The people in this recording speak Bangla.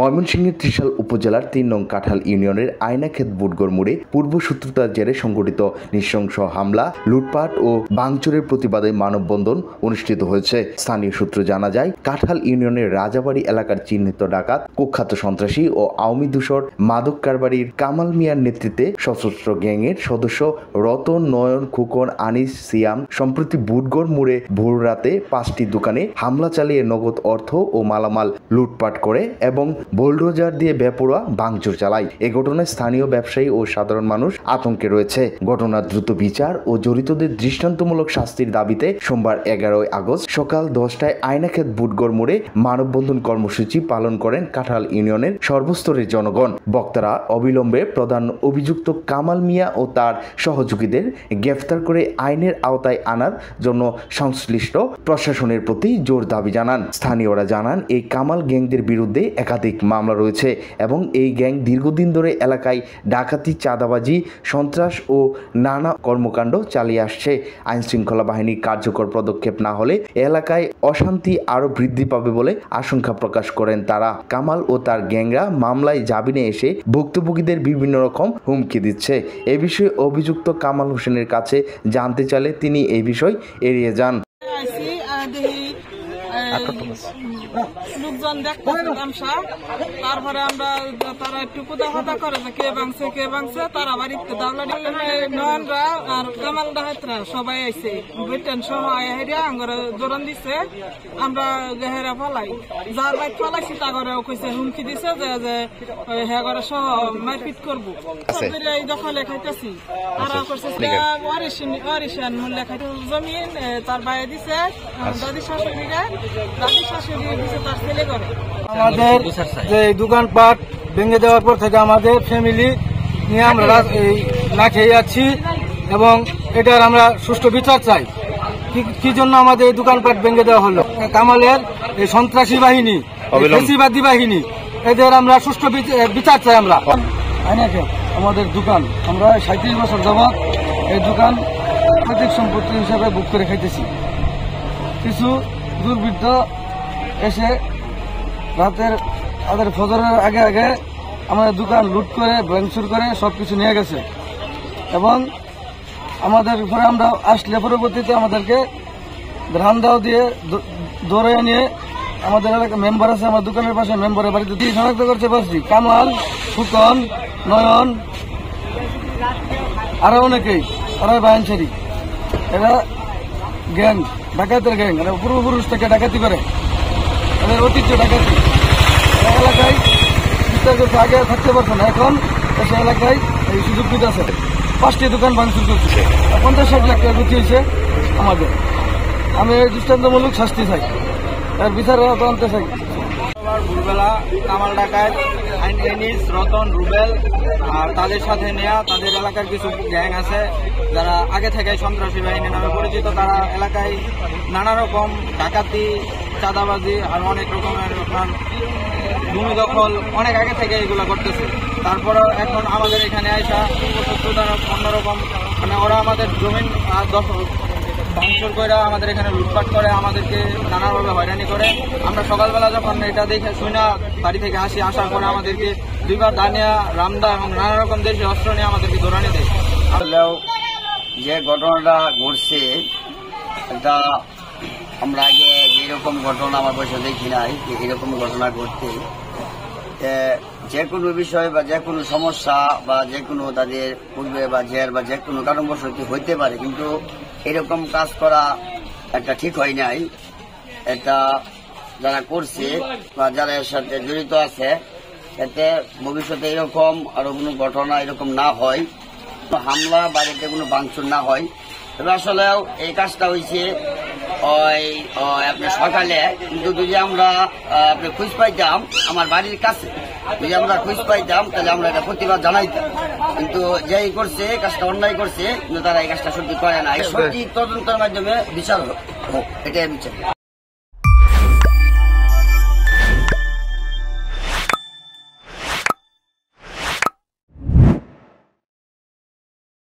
ময়মনসিংহের ত্রিশাল উপজেলার ৩ নং কাঁঠাল ইউনিয়নের আয়নাক্ষেত বুটগড় মোড়ে পূর্ব শত্রুতার জেরে সংঘটিত নৃশংস হামলা, লুটপাট ও ভাঙচুরের প্রতিবাদে মানববন্ধন অনুষ্ঠিত হয়েছে। স্থানীয় সূত্র জানা যায়, কাঁঠাল ইউনিয়নের রাজাবাড়ি এলাকার চিহ্নিত ডাকাত, কুখ্যাত সন্ত্রাসী ও আওয়ামী দূষর মাদক কারবারির কামাল মিয়ার নেতৃত্বে সশস্ত্র গ্যাংয়ের সদস্য রতন, নয়ন, খোকন, আনিস, সিয়াম সম্প্রতি বুটগড় মোড়ে ভোর রাতে 5টি দোকানে হামলা চালিয়ে নগদ অর্থ ও মালামাল লুটপাট করে এবং বোলডোজার দিয়ে বেপরোয়া ভাঙচুর চালায়। এ ঘটনায় স্থানীয় ব্যবসায়ী ও সাধারণ মানুষ আতঙ্কে রয়েছে। ঘটনার দ্রুত বিচার ও জড়িতদের দৃষ্টান্তমূলক শাস্তির দাবিতে সোমবার 11 আগস্ট সকাল 10টায় আয়নাক্ষেত বুটগড় মোড়ে মানববন্ধন কর্মসূচি পালন করেন কাঁঠাল ইউনিয়নের সর্বস্তরের জনগণ। বক্তারা অবিলম্বে প্রধান অভিযুক্ত কামাল মিয়া ও তার সহযোগীদের গ্রেফতার করে আইনের আওতায় আনার জন্য সংশ্লিষ্ট প্রশাসনের প্রতি জোর দাবি জানান। স্থানীয়রা জানান, এই কামাল গ্যাংদের বিরুদ্ধে একাধিক মামলা রয়েছে এবং এই গ্যাং দীর্ঘদিন ধরে এলাকায় ডাকাতি, চাঁদাবাজি, সন্ত্রাস ও নানা কর্মকাণ্ড চালিয়ে আসছে। আইনশৃঙ্খলা বাহিনীর কার্যকর পদক্ষেপ না হলে এলাকায় অশান্তি আরও বৃদ্ধি পাবে বলে আশঙ্কা প্রকাশ করেন তারা। কামাল ও তার গ্যাংরা মামলায় জামিনে এসে ভুক্তভোগীদের বিভিন্ন রকম হুমকি দিচ্ছে। এ বিষয়ে অভিযুক্ত কামাল হোসেনের কাছে জানতে চাইলে তিনি এই বিষয় এড়িয়ে যান। লোকজন দেখতাম, তারপরে আমরা তারা একটু কুদাফাদা করে যে কে ভাঙছে তারা বাড়িতে দাবলাডি নয়নরা আর কামাল ডাহাতরা সবাই আইছে ব্রিটেন সহ হেরিয়া আঙ্গরে জোরান দিছে। আমরা হেরা ফলাই যার বাইক ফলাইছি তা করে কইছে হুমকি দিছে যে হেগরে সহ মারপিট করবো। এই দখলে খাইতেছি তারা করছে ওয়ারিশান মূল্য খাইতে জমিন তার বাইরে দিছে দাদি শাশুড়ি দিছে তার ছেলে করে। আমাদের যে দোকানপাট ভেঙে দেওয়ার পর থেকে আমাদের ফ্যামিলি নিয়ে আমরা না খেয়ে যাচ্ছি এবং এটার আমরা সুষ্ঠু বিচার চাই। কি জন্য আমাদের এই দোকানপাট ভেঙে দেওয়া হলো? কামালের এই সন্ত্রাসী বাহিনী, ফ্যাসিবাদী বাহিনী, এদের আমরা সুষ্ঠু বিচার চাই। আমরা আমাদের দোকান আমরা 37 বছর যাবৎ এই দোকান প্রাকৃতিক সম্পত্তি হিসাবে বুক করে খাইতেছি। কিছু দুর্বৃত্ত এসে রাতের ফজরের আগে আমাদের দোকান লুট করে ভাঙচুর করে সবকিছু নিয়ে গেছে এবং আমাদের উপরে আমরা আসলে পরবর্তীতে আমাদেরকে ধান্দাও দিয়ে ধরে নিয়ে আমাদের এলাকা মেম্বার আছে, আমার দোকানের পাশে মেম্বারের বাড়িতে দিয়ে শনাক্ত করতে পারছি। কামাল, ফুকন, নয়ন আরো অনেকেই, ওরা বায়ানসারি, এরা গ্যাং, ডাকাতের গ্যাং, এরা পূর্বপুরুষ থেকে ডাকাতি করে, এদের ঐতিহ্য ডাকাতি। এলাকায় আগে থাকতে পারতো না, এখন এসে এলাকায় এই সুযোগ দিতে আছে। 5টি দোকান ভাঙচুর করছে, 50-60 লাখ টাকা ক্ষতি হয়েছে আমাদের। আমি দৃষ্টান্তমূলক শাস্তি চাই, তার বিচারে আনতে চাই। ভোরবেলা কামাল ডাকাত, আনিস, রতন, রুবেল আর তাদের সাথে নেয়া তাদের এলাকার কিছু গ্যাং আছে যারা আগে থেকে সন্ত্রাসী বাহিনী নামে পরিচিত। তারা এলাকায় নানা রকম ডাকাতি, চাঁদাবাজি আর অনেক রকমের ভূমি দখল অনেক আগে থেকে এগুলো করতেছে। তারপরেও এখন আমাদের এখানে আইসা অন্যরকম মানে ওরা আমাদের জমিন ভাঙচুর করে আমাদের এখানে লুটপাট করে, আমাদেরকে নানাভাবে হয়রানি করে। আমরা সকালবেলা যখন এটা দেখে শুনে বাড়ি থেকে আসার পরে আমাদেরকে 2বার দানিয়া, রামদা এবং নানা রকম দেশীয় অস্ত্র নিয়ে আমাদেরকে দৌড়ানি দেয়। যে ঘটনাটা ঘটছে এটা আমরা আগে যেরকম ঘটনা আমার বয়সে দেখি নাই, এরকম ঘটনা ঘটছে। যে কোনো বিষয় বা যে কোনো সমস্যা বা যে কোনো তাদের পূর্বে বা জের বা যে কোনো কারণবশত হইতে পারে, কিন্তু এরকম কাজ করা একটা ঠিক হয় নাই। এটা যারা করছে বা যারা এর সাথে জড়িত আছে, এতে ভবিষ্যতে এরকম আরো কোনো ঘটনা এরকম না হয়, হামলা বাড়িতে কোনো ভাঙচুর না হয়। তবে আসলেও এই কাজটা হয়েছে আপনার সকালে, কিন্তু যদি আমরা আপনি খোঁজ পাইতাম আমার বাড়ির কাছে, যদি আমরা খোঁজ পাইতাম তাহলে আমরা এটা প্রতিবাদ জানাইতাম। কিন্তু যেই করছে কাজটা অন্যায় করছে, কিন্তু তারা এই কাজটা সত্যি করে না। সত্যি তদন্তের মাধ্যমে বিচার হোক, এটাই বিচার।